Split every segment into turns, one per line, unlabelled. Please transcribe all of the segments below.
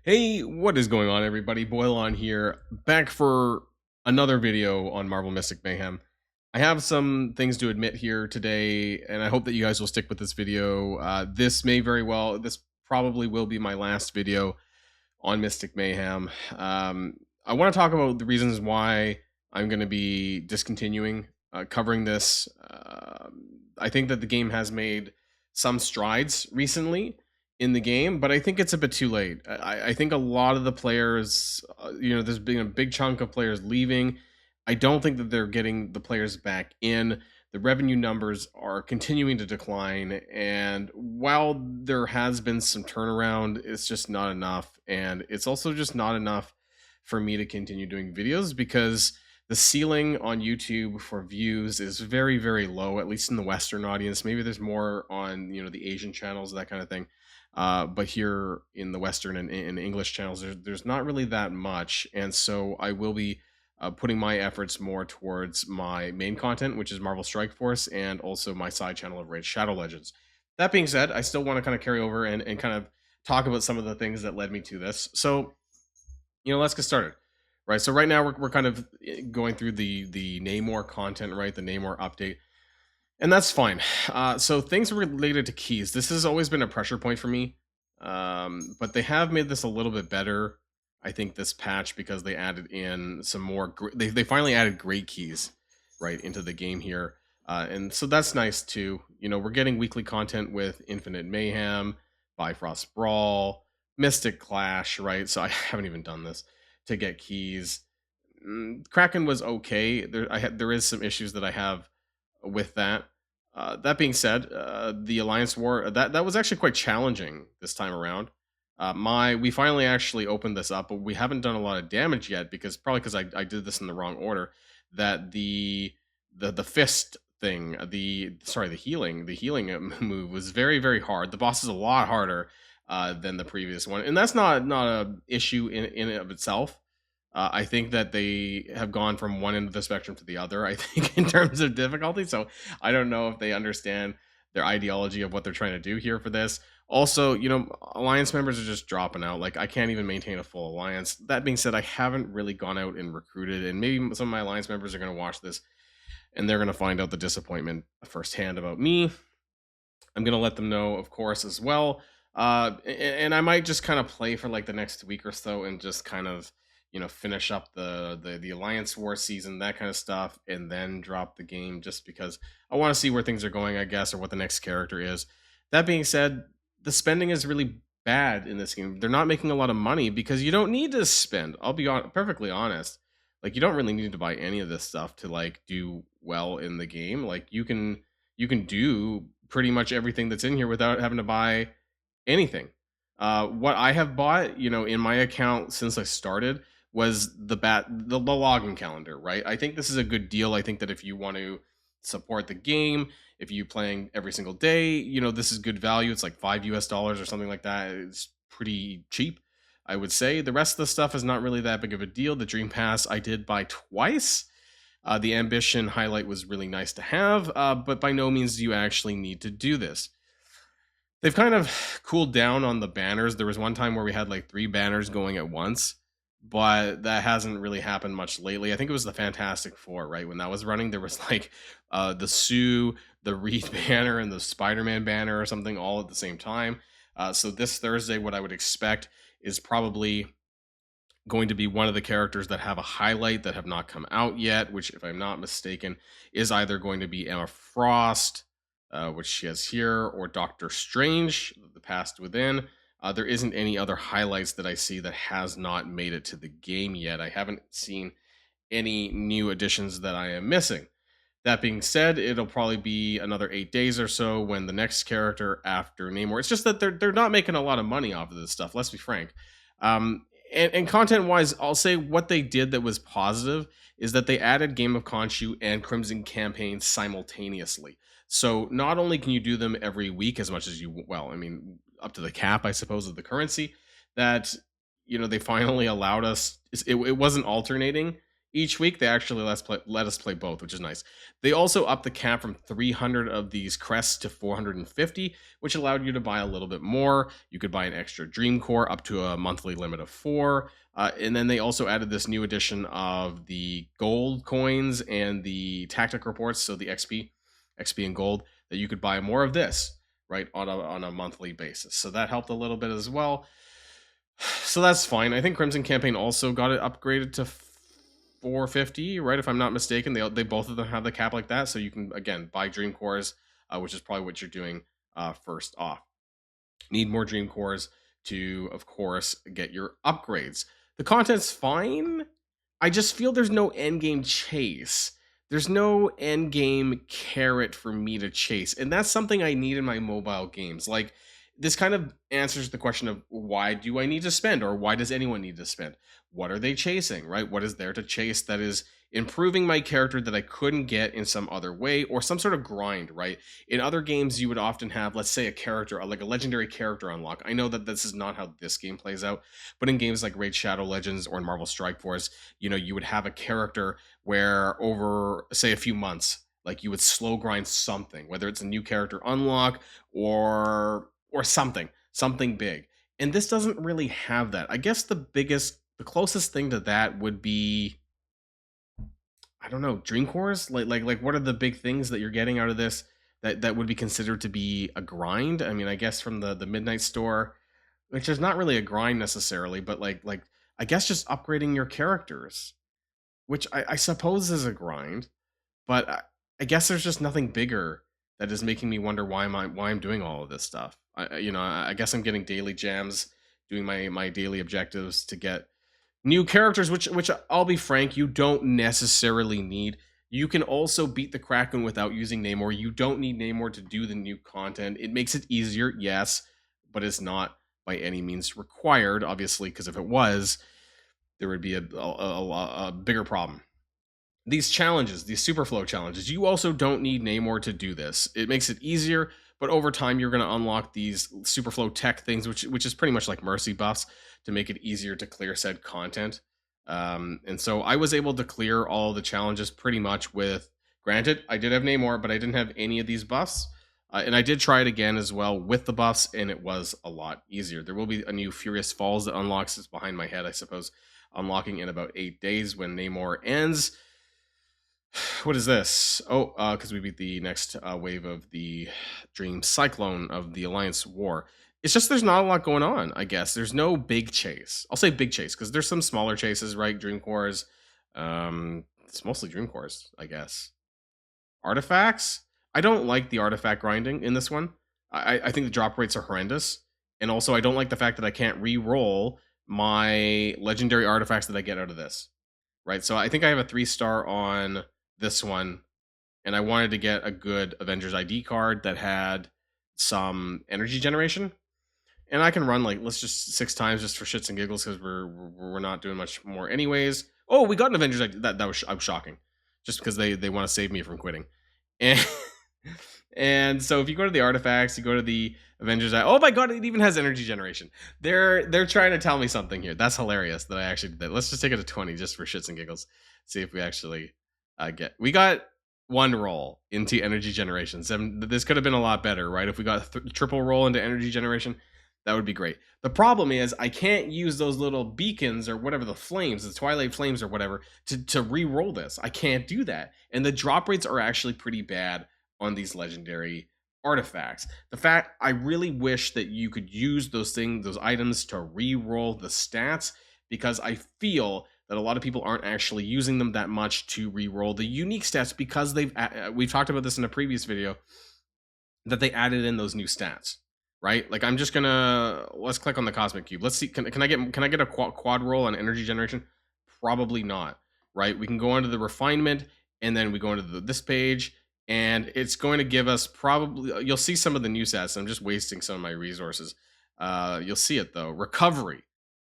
Hey, what is going on, everybody? Boilon here, back for another video on Marvel Mystic Mayhem. I have some things to admit here today, and I hope that you guys will stick with this video. This probably will be my last video on Mystic Mayhem. I want to talk about the reasons why I'm going to be discontinuing covering this. I think that the game has made some strides recently in the game, but I think it's a bit too late. I think a lot of the players, there's been a big chunk of players leaving. I don't think that they're getting the players back in. The revenue numbers are continuing to decline, and while there has been some turnaround, it's just not enough. And it's also just not enough for me to continue doing videos because the ceiling on YouTube for views is very, very low, at least in the Western audience. Maybe there's more on, the Asian channels, that kind of thing. But here in the Western and English channels, there's not really that much. And so I will be putting my efforts more towards my main content, which is Marvel Strike Force, and also my side channel of Raid Shadow Legends. That being said, I still want to kind of carry over and kind of talk about some of the things that led me to this. So, let's get started. Right. So right now we're kind of going through the Namor content, right? The Namor update. And that's fine. So things related to keys. This has always been a pressure point for me. But they have made this a little bit better, I think, this patch, because they added in some more. They finally added great keys, right, into the game here. And so that's nice too. We're getting weekly content with Infinite Mayhem, Bifrost Brawl, Mystic Clash, right? So I haven't even done this to get keys. Kraken was okay. There is some issues that I have with that. That being said, the Alliance War that was actually quite challenging this time around. We finally actually opened this up, but we haven't done a lot of damage yet because I did this in the wrong order. That the fist thing, the healing move was very, very hard. The boss is a lot harder than the previous one, and that's not a issue in and of itself. I think that they have gone from one end of the spectrum to the other, I think, in terms of difficulty. So I don't know if they understand their ideology of what they're trying to do here for this. Also, alliance members are just dropping out. Like, I can't even maintain a full alliance. That being said, I haven't really gone out and recruited, and maybe some of my alliance members are going to watch this and they're going to find out the disappointment firsthand about me. I'm going to let them know, of course, as well. And I might just kind of play for like the next week or so and just kind of finish up the Alliance War season, that kind of stuff, and then drop the game just because I want to see where things are going, I guess, or what the next character is. That being said, the spending is really bad in this game. They're not making a lot of money because you don't need to spend. I'll be perfectly honest. Like, you don't really need to buy any of this stuff to like do well in the game. Like, you can do pretty much everything that's in here without having to buy anything. What I have bought, in my account since I started was the login calendar, right? I think this is a good deal. I think that if you want to support the game, if you playing every single day, this is good value. It's like $5 or something like that. It's pretty cheap, I would say. The rest of the stuff is not really that big of a deal. The Dream Pass I did buy twice. The Ambition highlight was really nice to have, but by no means do you actually need to do this. They've kind of cooled down on the banners. There was one time where we had like 3 banners going at once, but that hasn't really happened much lately. I think it was the Fantastic Four, right? When that was running, there was like the Sue, the Reed banner, and the Spider-Man banner or something all at the same time. So this Thursday, what I would expect is probably going to be one of the characters that have a highlight that have not come out yet, which, if I'm not mistaken, is either going to be Emma Frost, which she has here, or Doctor Strange, the Past Within. There isn't any other highlights that I see that has not made it to the game yet. I haven't seen any new additions that I am missing. That being said, it'll probably be another 8 days or so when the next character after Namor. It's just that they're not making a lot of money off of this stuff. Let's be frank. And content wise, I'll say what they did that was positive is that they added Game of Khonshu and Crimson campaigns simultaneously. So not only can you do them every week as much as you, up to the cap, I suppose, of the currency, that, they finally allowed us, it wasn't alternating. each week. They actually let us play both, which is nice. They also upped the cap from 300 of these crests to 450, which allowed you to buy a little bit more. You could buy an extra Dream Core up to a monthly limit of 4. And then they also added this new edition of the gold coins and the tactic reports, so the XP and gold, that you could buy more of this, right, on a monthly basis. So that helped a little bit as well. So that's fine. I think Crimson Campaign also got it upgraded to 450, right? If I'm not mistaken, they both of them have the cap like that, so you can again buy Dream Cores, which is probably what you're doing first off. Need more Dream Cores to, of course, get your upgrades. The content's fine. I just feel there's no endgame chase. There's no endgame carrot for me to chase, and that's something I need in my mobile games. Like, this kind of answers the question of why do I need to spend, or why does anyone need to spend? What are they chasing, right? What is there to chase that is improving my character that I couldn't get in some other way, or some sort of grind, right? In other games, you would often have, let's say, a character, like a legendary character unlock. I know that this is not how this game plays out, but in games like Raid Shadow Legends or in Marvel Strike Force, you would have a character where over, say, a few months, like, you would slow grind something, whether it's a new character unlock or something big. And this doesn't really have that. I guess the closest thing to that would be, I don't know, Dream Cores. Like what are the big things that you're getting out of this that would be considered to be a grind? I mean, I guess from the Midnight Store, which is not really a grind necessarily, but like I guess just upgrading your characters, which I suppose is a grind, but I guess there's just nothing bigger that is making me wonder why I'm doing all of this stuff. I guess I'm getting daily jams, doing my daily objectives to get new characters, which I'll be frank, you don't necessarily need. You can also beat the Kraken without using Namor. You don't need Namor to do the new content. It makes it easier, yes, but it's not by any means required, obviously, because if it was, there would be a bigger problem. These challenges, these Superflow challenges, you also don't need Namor to do this. It makes it easier, but over time you're going to unlock these Superflow tech things, which is pretty much like mercy buffs to make it easier to clear said content. And so I was able to clear all the challenges pretty much with, granted, I did have Namor, but I didn't have any of these buffs. And I did try it again as well with the buffs, and it was a lot easier. There will be a new Furious Falls that unlocks. It's behind my head, I suppose, unlocking in about 8 days when Namor ends. What is this? Oh, because we beat the next wave of the Dream Cyclone of the Alliance War. It's just there's not a lot going on, I guess. There's no big chase. I'll say big chase, because there's some smaller chases, right? Dream Cores. It's mostly Dream Cores, I guess. Artifacts? I don't like the artifact grinding in this one. I think the drop rates are horrendous. And also, I don't like the fact that I can't re-roll my legendary artifacts that I get out of this. Right? So I think I have a 3-star on this one, and I wanted to get a good Avengers ID card that had some energy generation, and I can run, like, let's just 6 times just for shits and giggles, because we're not doing much more anyways. Oh, we got an Avengers ID. That was shocking, just because they want to save me from quitting. And and so if you go to the artifacts, you go to the Avengers. Oh my god, it even has energy generation. They're trying to tell me something here. That's hilarious that I actually did that. Let's just take it to 20 just for shits and giggles. See if we actually we got 1 roll into energy generation. This could have been a lot better, right? If we got triple roll into energy generation, that would be great. The problem is I can't use those little beacons or whatever, the flames, the Twilight Flames or whatever, to re-roll this. I can't do that. And the drop rates are actually pretty bad on these legendary artifacts. The fact, I really wish that you could use those items to re-roll the stats, because I feel that a lot of people aren't actually using them that much to re-roll the unique stats, because we've talked about this in a previous video, that they added in those new stats, right? Like, I'm just gonna, let's click on the Cosmic Cube. Let's see, can I get a quad roll on energy generation? Probably not, right? We can go onto the refinement, and then we go into this page, and it's going to give us probably, you'll see some of the new stats. I'm just wasting some of my resources. You'll see it though. Recovery,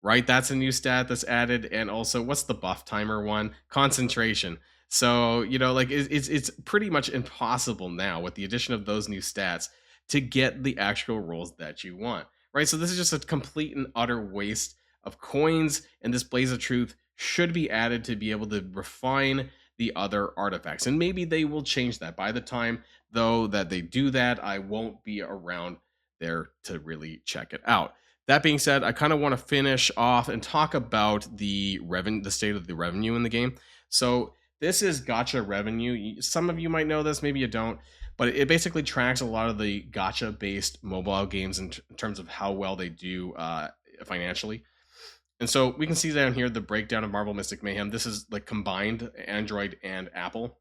right? That's a new stat that's added. And also, what's the buff timer one? Concentration. So, like, it's pretty much impossible now with the addition of those new stats to get the actual rolls that you want, right? So this is just a complete and utter waste of coins, and this Blaze of Truth should be added to be able to refine the other artifacts. And maybe they will change that. By the time, though, that they do that, I won't be around there to really check it out. That being said, I kind of want to finish off and talk about the state of the revenue in the game. So this is gacha revenue. Some of you might know this, maybe you don't, but it basically tracks a lot of the gacha based mobile games in terms of how well they do financially. And so we can see down here the breakdown of Marvel Mystic Mayhem. This is like combined Android and Apple.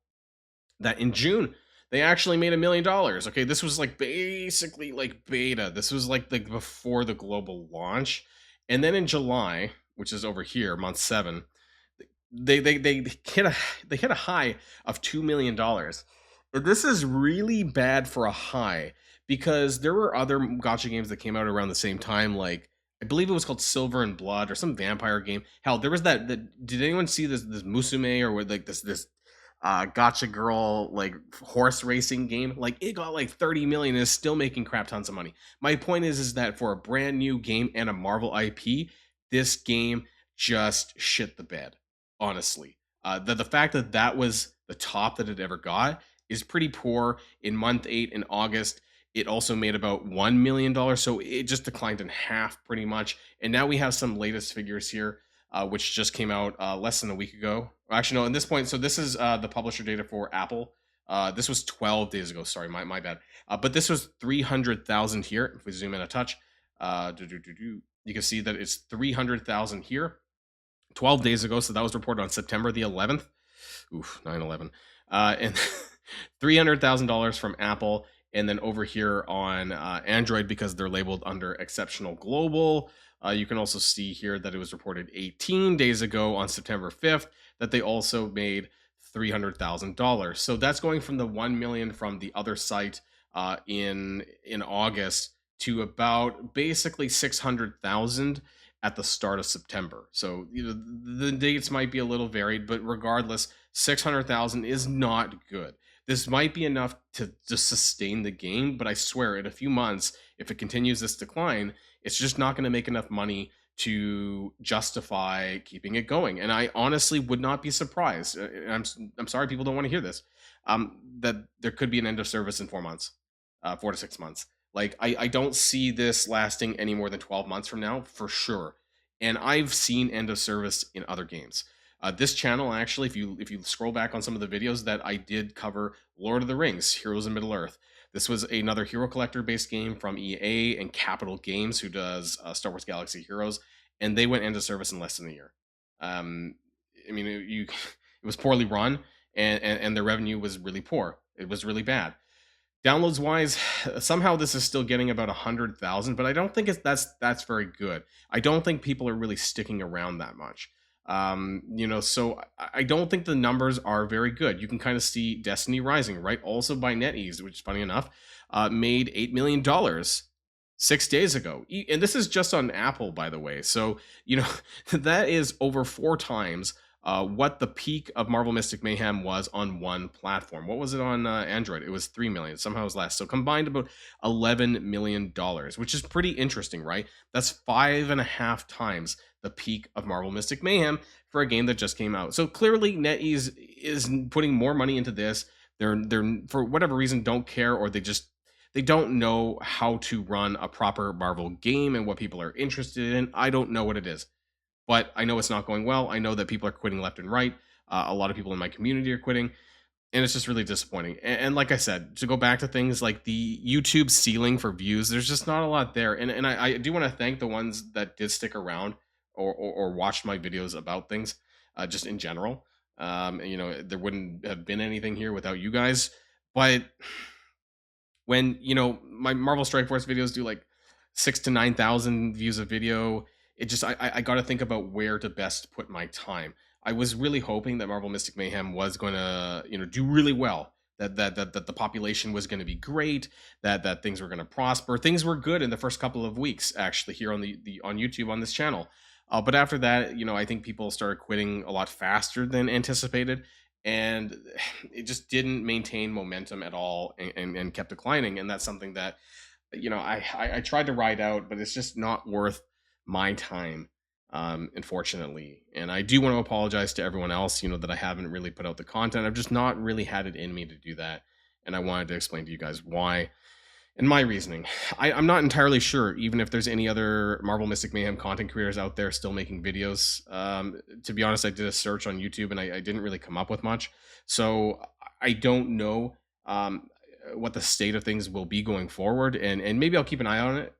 That in June they actually made $1 million. Okay, this was like basically like beta. This was like the before the global launch. And then in July, which is over here, month 7, they hit a high of $2 million. But this is really bad for a high because there were other gacha games that came out around the same time, like I believe it was called Silver and Blood or some vampire game. Hell, there was that. Did anyone see this Musume or like this gotcha girl like horse racing game? Like it got like 30 million and is still making crap tons of money. My point is that for a brand new game and a Marvel IP, this game just shit the bed. Honestly, the fact that that was the top that it ever got is pretty poor. In month 8 in August, it also made about $1 million, so it just declined in half pretty much. And now we have some latest figures here, which just came out less than a week ago. Actually, no, at this point, so this is the publisher data for Apple. This was 12 days ago. Sorry, my bad. But this was 300,000 here. If we zoom in a touch, you can see that it's 300,000 here 12 days ago. So that was reported on September the 11th. Oof, 9/11. And $300,000 from Apple. And then over here on Android, because they're labeled under exceptional global, you can also see here that it was reported 18 days ago on September 5th that they also made $300,000. So that's going from the 1 million from the other site in August to about basically 600,000 at the start of September. So the dates might be a little varied, but regardless, 600,000 is not good. This might be enough to just sustain the game, but I swear in a few months, if it continues this decline, it's just not going to make enough money to justify keeping it going. And I honestly would not be surprised. I'm sorry people don't want to hear this. That there could be an end of service in 4 months, 4 to 6 months. Like I don't see this lasting any more than 12 months from now for sure. And I've seen end of service in other games. This channel actually, if you scroll back on some of the videos that I did cover, Lord of the Rings, Heroes of Middle Earth. This was another hero collector based game from EA and Capital Games, who does Star Wars Galaxy Heroes, and they went into service in less than a year. I mean, it was poorly run, and the revenue was really poor. It was really bad. Downloads wise, somehow this is still getting about 100,000, but I don't think that's very good. I don't think people are really sticking around that much. So I don't think the numbers are very good. You can kind of see Destiny Rising, right? Also by NetEase, which is funny enough, made $8 million 6 days ago. And this is just on Apple, by the way. So, that is over 4 times what the peak of Marvel Mystic Mayhem was on one platform. What was it on Android? It was 3 million. Somehow it was less. So combined about $11 million, which is pretty interesting, right? That's 5.5 times the peak of Marvel Mystic Mayhem for a game that just came out. So clearly NetEase is putting more money into this. They're for whatever reason don't care, or they don't know how to run a proper Marvel game and what people are interested in. I don't know what it is. But I know it's not going well. I know that people are quitting left and right. A lot of people in my community are quitting. And it's just really disappointing. And like I said, to go back to things like the YouTube ceiling for views, there's just not a lot there. And I do want to thank the ones that did stick around or watched my videos about things, just in general. There wouldn't have been anything here without you guys. But when, my Marvel Strike Force videos do like 6,000 to 9,000 views a video, it just I got to think about where to best put my time. I was really hoping that Marvel Mystic Mayhem was going to do really well, that the population was going to be great, that things were going to prosper. Things were good in the first couple of weeks actually here on on YouTube on this channel, but after that, I think people started quitting a lot faster than anticipated, and it just didn't maintain momentum at all, and kept declining. And that's something that I tried to ride out, but it's just not worth my time. unfortunately. And I do want to apologize to everyone else, that I haven't really put out the content. I've just not really had it in me to do that. And I wanted to explain to you guys why and my reasoning. I'm not entirely sure, even if there's any other Marvel Mystic Mayhem content creators out there still making videos. To be honest, I did a search on YouTube and I didn't really come up with much. So I don't know what the state of things will be going forward. And maybe I'll keep an eye on it,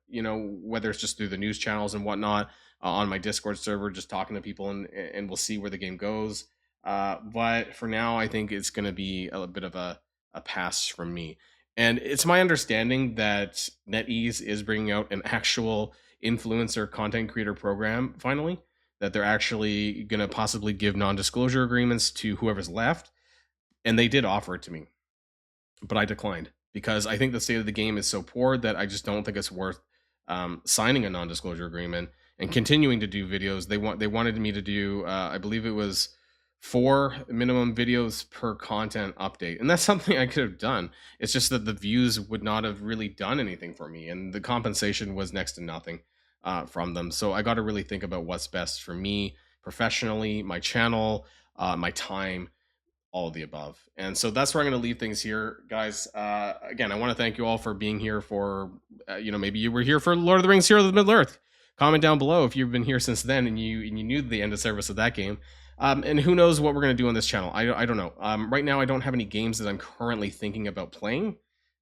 whether it's just through the news channels and whatnot, on my Discord server, just talking to people, and we'll see where the game goes. But for now, I think it's going to be a bit of a pass from me. And it's my understanding that NetEase is bringing out an actual influencer content creator program finally, that they're actually going to possibly give non-disclosure agreements to whoever's left. And they did offer it to me, but I declined because I think the state of the game is so poor that I just don't think it's worth signing a non-disclosure agreement and continuing to do videos. They wanted me to do, I believe it was 4 minimum videos per content update, and that's something I could have done. It's just that the views would not have really done anything for me, and the compensation was next to nothing from them. So I got to really think about what's best for me professionally, my channel, my time, all of the above. And so that's where I'm going to leave things here, guys. Again, I want to thank you all for being here for, maybe you were here for Lord of the Rings: Hero of the Middle-earth. Comment down below if you've been here since then and you knew the end of service of that game. And who knows what we're going to do on this channel. I don't know. Right now, I don't have any games that I'm currently thinking about playing.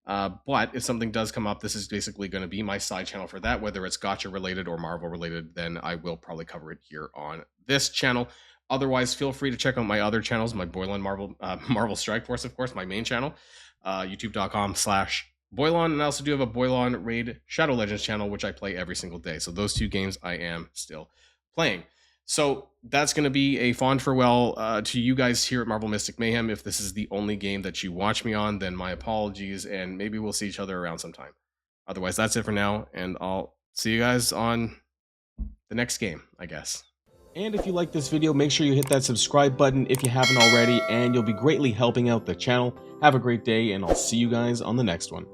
But if something does come up, this is basically going to be my side channel for that. Whether it's gacha related or Marvel related, then I will probably cover it here on this channel. Otherwise, feel free to check out my other channels, my Boilon Marvel Strike Force, of course, my main channel, youtube.com/Boilon. And I also do have a Boilon Raid Shadow Legends channel, which I play every single day. So those 2 games I am still playing. So that's going to be a fond farewell to you guys here at Marvel Mystic Mayhem. If this is the only game that you watch me on, then my apologies, and maybe we'll see each other around sometime. Otherwise, that's it for now, and I'll see you guys on the next game, I guess. And if you like this video, make sure you hit that subscribe button if you haven't already, and you'll be greatly helping out the channel. Have a great day, and I'll see you guys on the next one.